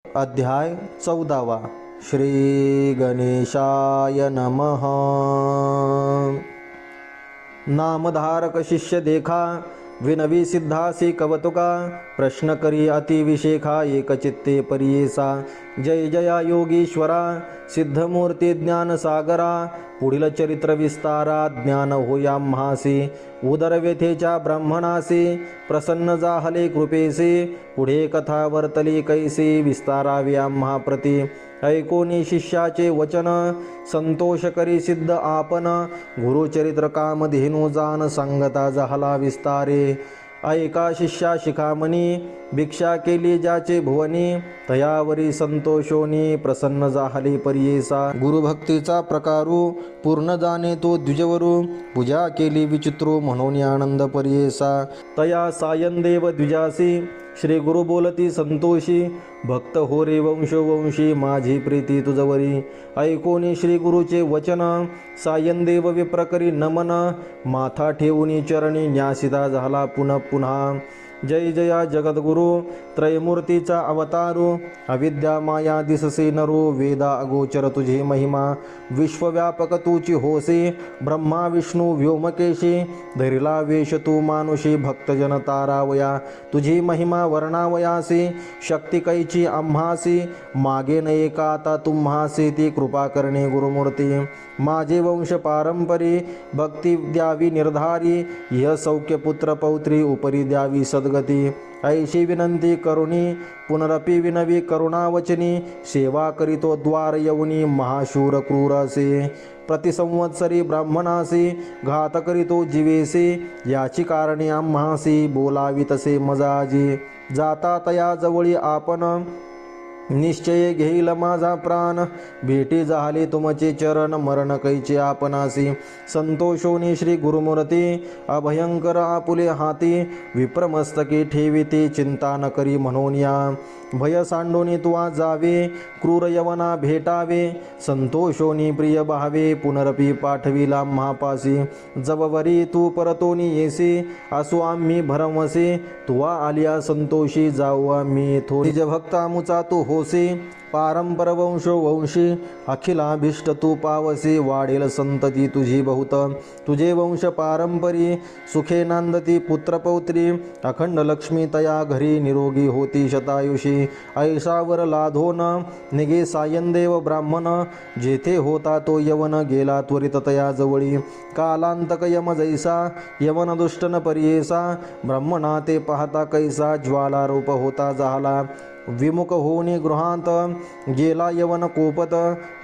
अध्याय 14. श्री गणेशाय नमः. नामधारक शिष्य देखा, विनवी सिद्धासी कवतुका. प्रश्न करी अतिविशेखा, एकचित्ते परियेसा. जय जया योगीश्वरा, सिद्धमूर्ती ज्ञानसागरा. पुढील चरित्र विस्तारा, ज्ञान होया म्हासी. उदर व्यथेच्या ब्राह्मणासी, प्रसन्न जाहले कृपेसी. पुढे कथा वर्तली कैसी, विस्तारावी आम्हा प्रती. ऐकोनी शिष्याचे वचन, संतोष करी सिद्ध आपण. गुरुचरित्र कामधेनू जान, सांगता झाला विस्तारे. ऐका शिष्या शिखामणी, भिक्षा केली ज्याचे भुवनी. तयावरी संतोषोनी, प्रसन्न जाहली परियेसा. गुरुभक्तीचा प्रकारू, पूर्ण जाणे तो द्विजवरू. पूजा केली विचित्रू, म्हणून आनंद परियेसा. तया सायंदेव द्विजासी, श्री गुरु बोलती संतोषी. भक्त हो रे वंशोवंशी, माझी प्रीती तुझवरी. ऐकोनी श्री गुरुचे वचन, सायंदेव विप्रकरी नमन. माथा ठेवूनी चरणी, न्यासिता झाला पुनः पुन्हा. जय जया जगद्गुरु, त्रयमूर्तीचा अवतारू. अविद्या माया दिससे नरू, वेदा अगोचर तुझी महिमा. विश्वव्यापक तूची होसी, ब्रह्मा विष्णू व्योमकेशी. धरिला वेश तू मानुषी, भक्तजन तारावया. तुझी महिमा वर्णावयासी, शक्ती कैची आम्हासी. मागे न एका आता तुम्हासी, ती कृपा करणे गुरुमूर्ती. माझे वंश पारंपरी, भक्ती द्यावी निर्धारी. यह सौख्य पुत्र पौत्री, उपरी द्यावी सद्गती. ऐशी विनंती करुणी, पुनरपि विनवी करुणावचनी. सेवा करीतो द्वार येऊनी, महाशूर क्रूर असे. प्रतिसंवत्सरी ब्राह्मणासी, घात करीतो जीवेसी. याची कारणे आम्हासी, बोलावी तसे मजाजी. जाता तया जवळी आपण, निश्चय घेईल माझा प्राण. भेटी झाली तुमचे चरण, मरण कैचे आपणासी. संतोषोनी श्री गुरुमूर्ती, अभयंकर आपुले हाती. विप्रमस्तकी ठेविते, चिंता न करी म्हणून या. भय सांडोनी तुवा जावे, क्रूर यवना भेटावे. संतोषोनी प्रिय भावे, पुनरपी पाठविला महापासी. जववरी तू परतोनी येसी, असो आम्ही भरमसे. तुवा आलिया संतोषी, जाऊ आम्ही थोडी. निज भक्त आमुचा तू होसी, पारंपर वंशो वंशी. अखिलाभिष्ट तू पावसी, वाढेल संतती तुझी बहुत. तुझे वंश पारंपरी, सुखे नांदती पुत्रपौत्री. अखंड लक्ष्मी तया घरी, निरोगी होती शतायुषी. ऐसावर लाधोन निगे सायंदेव ब्राह्मण. जेथे होता तो यवन, गेला त्वरित तया जवळी. कालांतक यम जैसा, यवन दुष्टन परियेसा. ब्राह्मणा ते पाहता कैसा, ज्वालारूप होता झाला. विमुख होनी गृहांत, गेला यवन कोपत.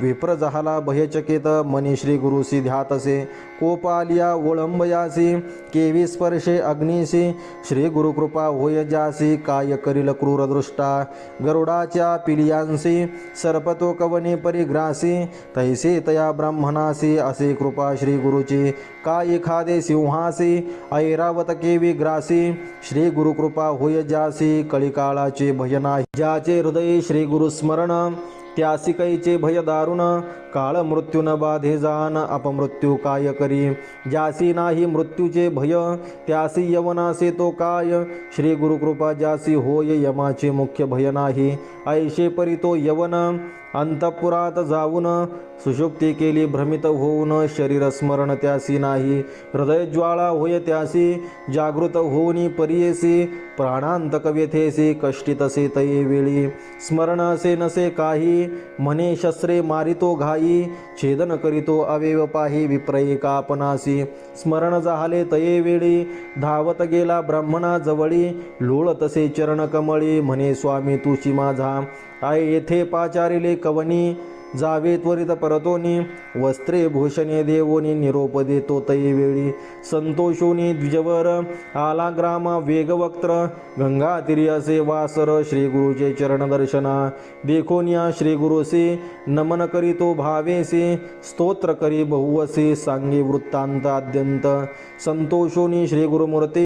विप्र झाला भयचकित, मनी श्री गुरुसी ध्यातसे. कोपालिया ओळंबयासी, केवी स्पर्शे अग्निसी. श्री गुरुकृपा होय जासी, काय करील क्रूर दृष्टा. गरुडाच्या पिलियांसी, सर्पतो कवने परिग्रासी. तैसे तया ब्राह्मणासी, असे कृपा श्री गुरुची. काय एखादे सिंहासी, ऐरावत केवी ग्रासी. श्री गुरुकृपा होय जासी, कळीकाळाचे भय नाही. ज्याचे हृदय श्री गुरुस्मरण, त्यासी कैचे भय दारुण. काळ मृत्यू न बाधे जान, अपमृत्यू काय करी. ज्यासी नाही मृत्यूचे भय, त्यासी यवनासे तो काय. श्री गुरुकृपा ज्यासी होय, यमाचे मुख्य भय नाही. ऐशे परी तो यवन, अंतपुरात जाऊन. सुषुप्ती केली भ्रमित होऊन, शरीर स्मरण त्यासी नाही. हृदय ज्वाळा होय त्यासी, जागृत होऊनी परियेसी. प्राणांतक व्यथेसी, कष्टितसे तये वेळी. स्मरण असे नसे काही, म्हणे शस्त्रे मारितो घाई. छेदन करीतो अवेव पाही, विप्रये कापनासी. स्मरण झाले तये वेळी, धावत गेला ब्राह्मणा जवळी. लोळ तसे चरण कमळी, म्हणे स्वामी तुची माझा. आय येथे पाचारिले कवनी, जावे त्वरित परतोनी. वस्त्रे भूषणे देवोनी, निरोप देतो तये वेळी. संतोषोनी द्विजवर, आला ग्राम वेगवक्त्र. गंगा तिरी असे वासर, श्री गुरुचे चरण दर्शना. देखोनिया श्री गुरुसी, नमन करीतो भावेसी. स्तोत्र करी बहुवसी, सांगे वृत्तांत आद्यंत. संतोषोनी श्री गुरुमूर्ती,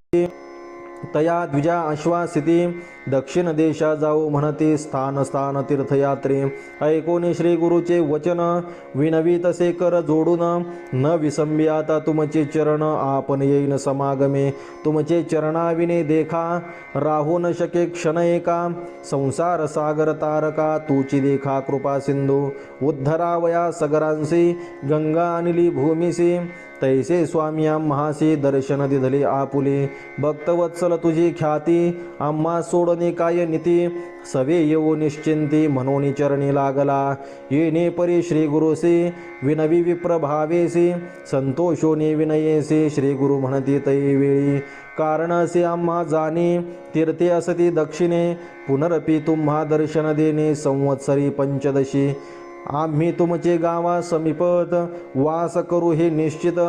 तया द्विजा आश्वासिती दक्षिण देशा जाऊ म्हणते स्थान स्थान तीर्थयात्रे ऐकोने श्री गुरुचे वचन विनवी तसे कर जोडून न विसंबी आता तुमचे चरण आपण येईन समागमे तुमचे चरणाविने देखा राहू न शके क्षण एका संसार सागर तारका तूची देखा कृपा सिंधू उद्धरावया सगरांसी गंगा अनिली भूमिसी तैसे स्वामी आम्हासी दर्शन दिधले आपुले भक्तवत्सल तुझी ख्याती आम्हा सोडणे काय नीती सवे येऊ निश्चिंती म्हणून चरणी लागला येणे परी श्री गुरुसी विनवी विप्रभावेसी संतोषोने विनयेसी श्री गुरु म्हणती तैवेळी कारण असे आम्हा जाणे तीर्थे असती दक्षिणे पुनरपी तुम्हा दर्शन देणे संवत्सरी पंचदशी आम्ही तुमचे गावा समीपत वास करू हे निश्चित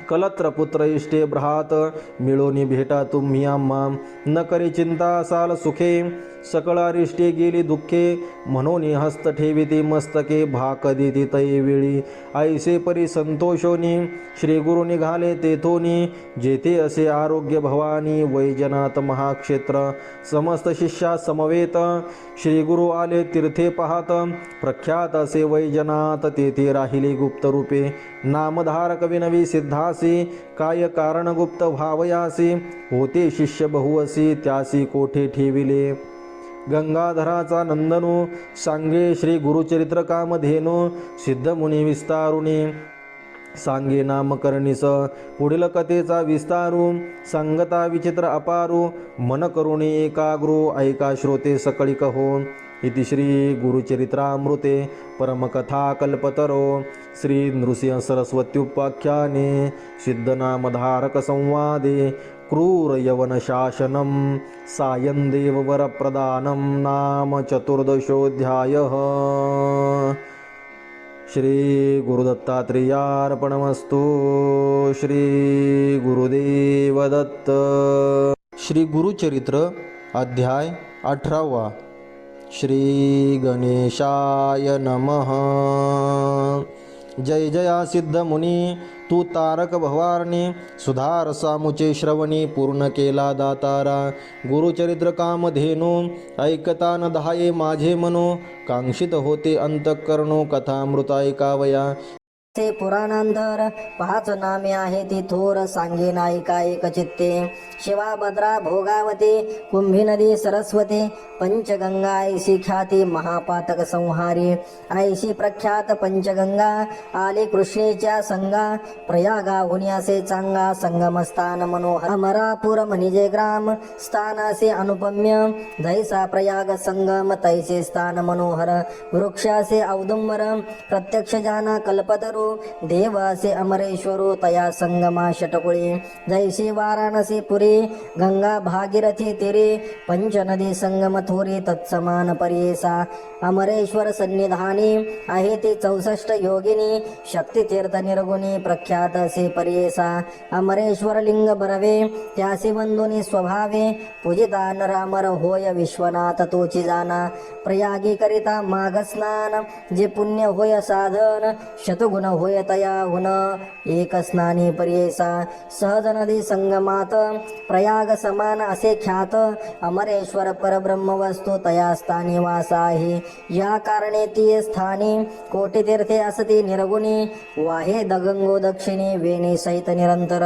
कलत्र पुत्र इष्टे भ्रात मिळोनी भेटा तुम्ही आम्हा न करे चिंता असाल सुखे सकळ अरिष्टे गेली दुःखे म्हणून हस्त ठेविती मस्तके भाक देती तैवेळी ऐसे परी संतोषोनी श्री गुरु निघाले तेथोनी जेथे असे आरोग्य भवानी वैजनाथ महाक्षेत्र समस्त शिष्या समवेत श्री गुरु आले तीर्थे पाहत प्रख्यात असे वैजनाथ तेथे राहिले गुप्त रूपे नामधारक विनवी सिद्धासी काय कारण गुप्त भावयासी होते शिष्य बहुअसी त्यासी कोठे ठेविले गंगाधराचा नंदनू सांगे श्री गुरुचरित्र कामधेनो सिद्धमुनी विस्तारुणी सांगे नामकर्णीस पुढील कथेचा विस्तारू सांगता विचित्र अपारू मन करुणी एकाग्रो ऐका श्रोते सकळी कहो इति श्री गुरुचरित्रामृते परमकथा कल्पतरो श्री नृसिंह सरस्वत्युपाख्याने सिद्धनामधारक संवादे क्रूर यवन शासनम सायं देववर प्रदानं नाम चतुर्दशोऽध्यायः श्री गुरुदत्तात्रेयार्पणमस्तु श्री गुरुदेव दत्त। श्री गुरुचरित्र अध्याय 18 श्री गणेशाय नमः। जय जया सिद्ध मुनी तू तारक भवारणी सुधार सामुचे श्रवणी पूर्ण केला दातारा गुरुचरित्र कामधेनो ऐकता न दहाये माझे मनो कांक्षित होते अंतःकरणो कथामृत ऐकावया ते पुराणांतर पाच नामे आहे ती थोर सांगे नायिका एक चित्ते शिवा भद्रा भोगावती कुंभी नदी सरस्वती पंचगंगा ऐशी ख्याती महापातक संहारी ऐशी प्रख्यात पंचगंगा आली कृष्णेच्या संगा प्रयागाहुनी असे चांगा संगमस्थान मनोहर अमरापूर म्हणजे ग्राम स्थान असे अनुपम्य जैसा प्रयाग संगम तैसे स्थान मनोहर वृक्षासे औदुंबर प्रत्यक्ष जाना कल्पतरू देव असे अमरेश्वरो तया संगमा षटकुळी जैशी वाराणसी पुरी गंगा भागीरथी तीरे पंचनदी संगम थोरी तत्समान परियेसा अमरेश्वर सन्निधानी आहे ती 64 योगिनी शक्ती तीर्थ निर्गुणी प्रख्यात असे परियेसा अमरेश्वर लिंग बरवे त्यासी वंदुनी स्वभावे पूजिता नरामर होय विश्वनाथ तोची जाना प्रयागी करिता माघ स्नान जे पुण्य होय साधन शतगुण होय तया हुन एक स्नानी परियेसा सहज नदी संगमात प्रयाग समान असे ख्यात अमरेश्वर परब्रह्म वस्तू तया स्थानी वास आहे या कारणे ती स्थानी कोटी तीर्थे असती निर्गुणी वाहे दगंगो दक्षिणी वेणी सहित निरंतर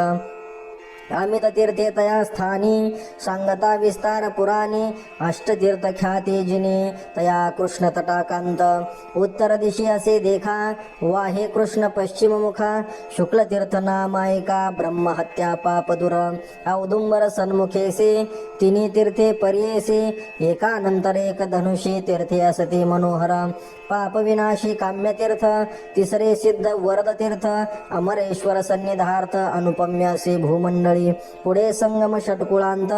अमित तीर्थे तया स्थानी सांगता विस्तार पुराणी अष्टतीर्थ ख्याती जिने तया कृष्ण तटाकांत उत्तर दिशी असे देखा वाहे कृष्ण पश्चिम मुखा शुक्ल तीर्थ नामायिका ब्रह्म हत्या पाप दूर औदुंबर सन्मुखेसे तिन्ही तीर्थे पर्येसे एकानंतर एक धनुषी तीर्थे असती मनोहर पाप विनाशी काम्य तीर्थ तिसरे सिद्ध वरद तीर्थ अमरेश्वर सन्निधार्थ अनुपम्य असे भूमंडळी पुढे संगम षटकुळांत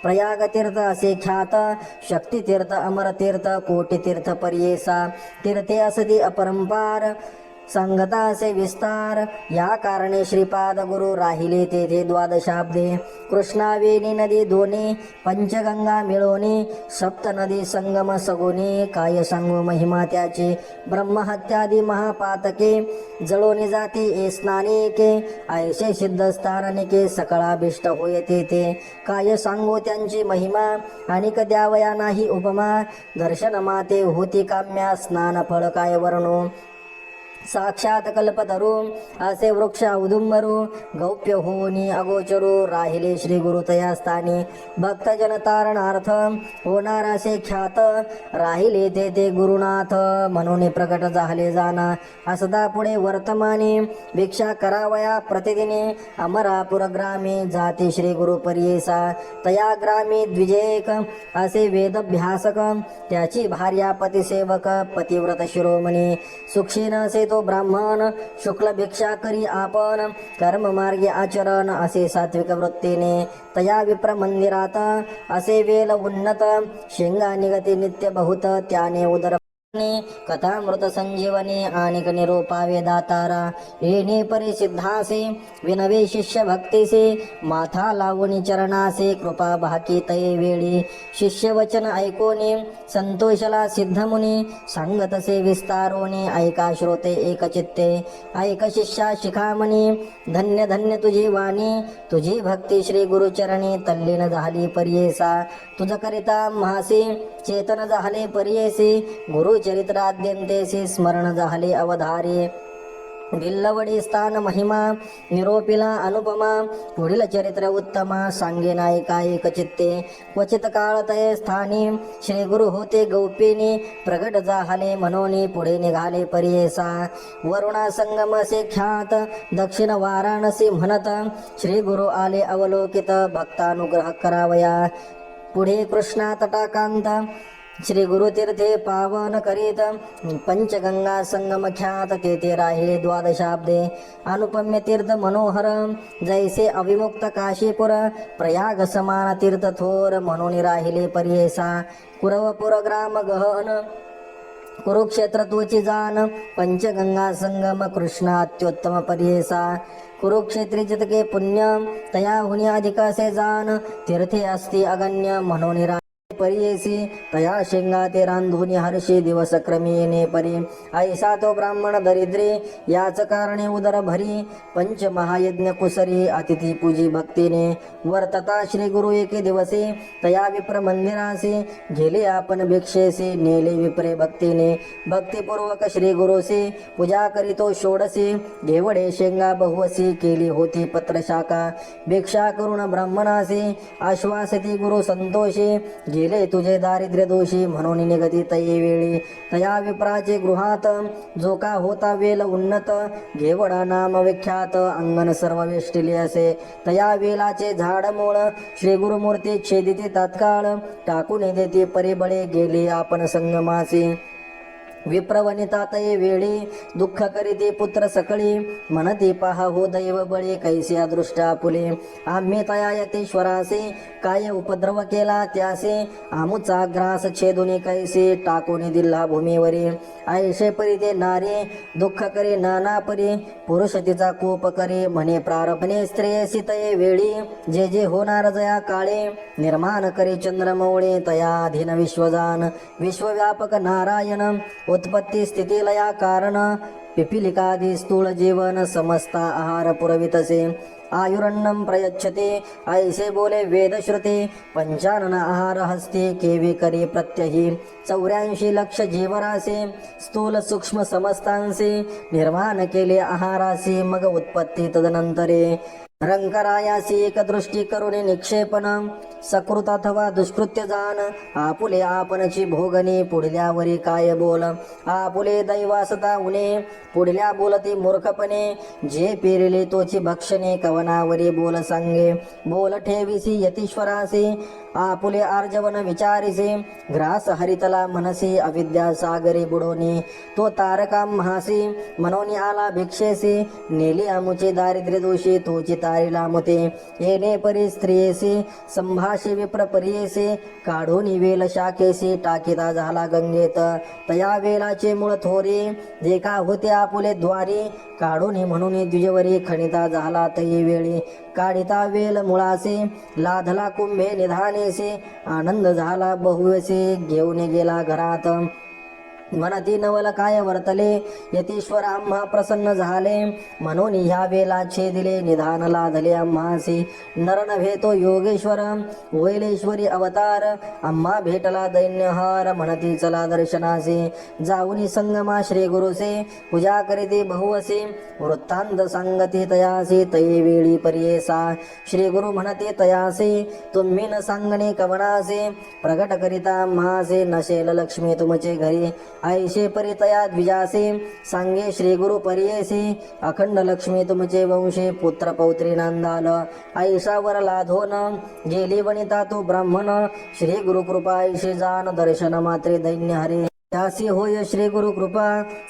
प्रयाग तीर्थ असे ख्यात शक्ती तीर्थ अमर तीर्थ कोटी तीर्थ पर्येसा तीर्थे असती अपरंपार सांगता असे विस्तार या कारणे श्रीपाद गुरु राहिले तेथे द्वादशाब्दे कृष्णावेणी नदी दोन्ही पंचगंगा मिळवणे सप्त नदी संगम सगुणे काय सांगू महिमा त्याची ब्रह्महत्यादी महापातके जळोनी जाती ए स्नानिके ऐसे सिद्ध स्थानिके सकळाभिष्ट होय तेथे काय सांगू त्यांची महिमा अनिक द्यावया नाही उपमा दर्शन माते होती काम्या स्नान फळ काय वर्णो साक्षात कल्पतरू असे वृक्ष औदुंबरू गौप्य होनी अगोचरू राहिले श्री गुरु तया स्थानी भक्तजन तारणार्थ होणार असे ख्यात राहिले ते गुरुनाथ म्हणून प्रकट झाले जाना असदा पुढे वर्तमानी भिक्षा करावया प्रतिदिने अमरापुर ग्रामी जाती श्री गुरु पर्येसा तया ग्रामी द्विजेक असे वेदभ्यासक त्याची भार्या पतिसेवक पतिव्रत शिरोमणी सुक्षीन असे तो ब्राह्मण शुक्ल भिक्षा करी आपण कर्म मार्गी आचरण असे सात्विक वृत्तीने तया विप्र मंदिरात असे वेल उन्नत शेंगा निगती नित्य बहुत त्याने उदर कथामृत संजीवनी आणिक निरोपावे दातारा येणे परिसिद्धासे विनवे शिष्य भक्तीसे माथा लावणी चरणासे कृपा भाकी तये वेळी शिष्य वचन ऐकोनी संतोषला सिद्धमुनी सांगतसे विस्तारोनी ऐका श्रोते एकचित्ते ऐक शिष्या शिखामणी धन्य धन्य तुझी वाणी तुझी भक्ती श्री गुरुचरणी तल्लीन झाली पर्येसा तुझ करिता महासी चेतन झाले पर्येसी गुरुचरित्राद्यंतेसी स्मरण झाले अवधारे भिल्लवडी स्थान महिमा निरोपिला अनुपमा पुढील चरित्र उत्तमा सांगे नायका एक चित्ते क्वचित काळ तये स्थानी श्री गुरु होते गौप्येनी प्रगट झाले मनोनी पुढे निघाले पर्येसा वरुणा संगमसे ख्यात दक्षिण वाराणसी म्हणत श्री गुरु आले अवलोकित भक्तानुग्रह करावया पुढे कृष्णा तटाकांत श्री गुरुतीर्थे पावन करीत पंचगंगा संगम ख्यात तेथे राहिले द्वादशाब्दे अनुपम्य तीर्थ मनोहर जैसे अविमुक्त काशीपुर प्रयाग समान तीर्थ थोर म्हणून राहिले पर्येसा कुरवपुर ग्राम गहन कुरुक्षेत्र तुची जान पंचगंगा संगम कृष्ण अत्युत्तम पर्येसा कुरुक्षेत्री जितके पुण्य तया हुनी अधिकासे जान तीर्थे असती अगण्य म्हणून पर्येसी तया शेंगा ते रांधुनी हर्षी दिवस क्रमी येणे परी ऐसा तो ब्राह्मण दरिद्री याच कारणे उदर भरी पंच महायज्ञ कुसरी अतिथी पूजी भक्तीने वर्तता श्री गुरु एके दिवसी तया विप्र मंदिरासी गेले आपण भिक्षेसी नेले विप्रे भक्तीने भक्तिपूर्वक श्री गुरुसी पूजा करीतो षोडसी घेवडे शेंगा बहुवसी केली होती पत्रशाखा भिक्षा करून ब्राह्मणासी आश्वासती गुरु संतोषी गेले तुझे दारिद्र्य दोषी म्हणून निगती तये वेळी तया विप्राचे गृहात जो का होता वेल उन्नत घेवडा नाम विख्यात अंगण सर्व वेष्टिले असे तया वेलाचे झाड मूळ श्री गुरुमूर्ती छेदिती तात्काळ टाकून देती परिबळे गेले आपण संगमासी विप्रवनिता तये वेळी दुःख करीते पुत्र सकळी म्हणती पहा हो दैव बळी कैसे अदृष्ट आपुले आम्ही तया यतीश्वरासे काय उपद्रव केला त्यासे आमुचा ग्रास छेदुनी कैसे टाकून दिला भूमीवरी ऐशे परी ते नारी दुःख करे नाना परी पुरुष तिचा कोप करे म्हणे प्रारंभने स्त्रियसी तये वेळी जे जे होणार जया काळे निर्माण करे चंद्रमौळे तया अधीन विश्वजान विश्वव्यापक नारायण उत्पत्ती स्थिती लया कारण पिपिलिकादी स्थूल जीवन समस्ता आहार पुरवितसे आयुरन्नम प्रयच्छते ऐसे बोले वेदश्रुते पंचानन आहार हस्ते केवी करी प्रत्यही 84 लक्ष जीवरासे स्थूल सूक्ष्म समस्तांसे निर्माण केले आहारासे मग उत्पत्ती तदनंतरे रंकरायासी एक दृष्टी करुणे निक्षेपण सकृत अथवा दुष्कृत्य जाण आपुले आपणची भोगणे पुढल्यावरी काय बोल आपुले दैवासता उणे पुढल्या बोलती मूर्खपणे जे पेरले तोची भक्षणे कवनावरी बोल सांगे बोल ठेविसी यतीश्वरासी आपुले आर्जवन विचारिसे ग्रास हरितला मनसी अविद्या सागरी बुडोनी तो तारका महासी मनोनी आला भिक्षेसी नेली अमुचे दारिद्र्य दोषी तोची तारिला मुते येणे परी स्त्रियेसी संभाषे विप्र परियेसे काढून वेल शाखेसी टाकिता झाला गंगेत तया वेलाचे मूळ थोरे जे का होते आपुले द्वारे काढून म्हणून द्विजवरी खणिता झाला तई वेळी काढिता वेल मुळासे लाधला कुंभे निधानेसे आनंद झाला बहुवेसे घेऊन गेला घरात म्हणती नवल काय वर्तले यतीश्वर आम्हा प्रसन्न झाले म्हणून ह्या वेला छेदिले निधान लाधले आम्हासी नर नव्हे तो योगेश्वर वैलेश्वरी अवतार आम्हा भेटला दैन्यहार म्हणती चला दर्शनासे जाऊनी संगमा श्री गुरुसे पूजा करीते बहुवसे वृत्तांत सांगते तयासे तये वेळी पर्येसा श्री गुरु म्हणते तयासे तुम्ही न सांगणे कवनासे प्रगट करिता आम्हासे नशेल लक्ष्मी तुमचे घरी ऐशे परितया द्विजासे सांगे श्री गुरु परियेसे अखंड लक्ष्मी तुमचे वंशे पुत्र पौत्री नांदाल ऐशावर लाधोन गेली वनिता तो ब्राह्मण श्री गुरु कृपा ऐशे जान दर्शन मात्रे दैन्य हरे त्यासी होय श्री गुरु कृपा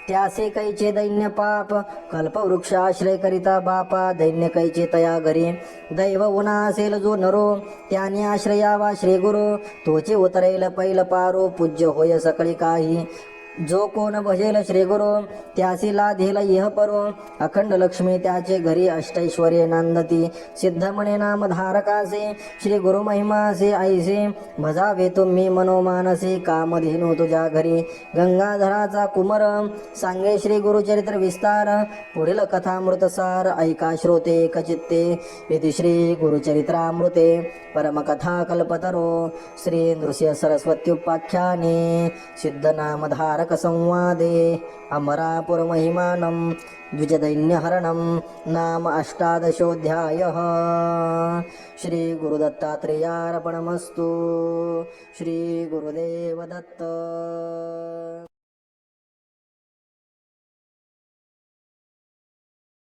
त्यासे कैचे दैन्य पाप कल्पवृक्ष आश्रय करिता बापा दैन्य कैचे तया घरी दैव उना असेल जो नरो त्याने आश्रयावा श्री गुरु तोचे उतरेल पैल पारो पूज्य होय सकळी काही जो कोण भजेल श्री गुरु त्यासी लाधेल इह परो अखंड लक्ष्मी त्याचे घरी अष्टैश्वर्य नांदती सिद्ध म्हणे नाम धारकासे श्री गुरु महिमासे ऐसे भजावे तुम्ही मनोमानसे कामधेनु तुझ्या घरी गंगाधराचा कुमर सांगे श्री गुरुचरित्र विस्तार पुढील कथामृतसार ऐका श्रोते एकचित्ते इति श्री गुरुचरित्रामृते परमकथा कल्पतरो श्री नृसिंह सरस्वत्युपाख्याने सिद्धनामधारक संवादे अमरापुर महिमानं द्विजदैन्यहरणं नाम अष्टादशोऽध्यायः श्री गुरुदत्तात्रेयार्पणमस्तु श्री गुरुदेव दत्त।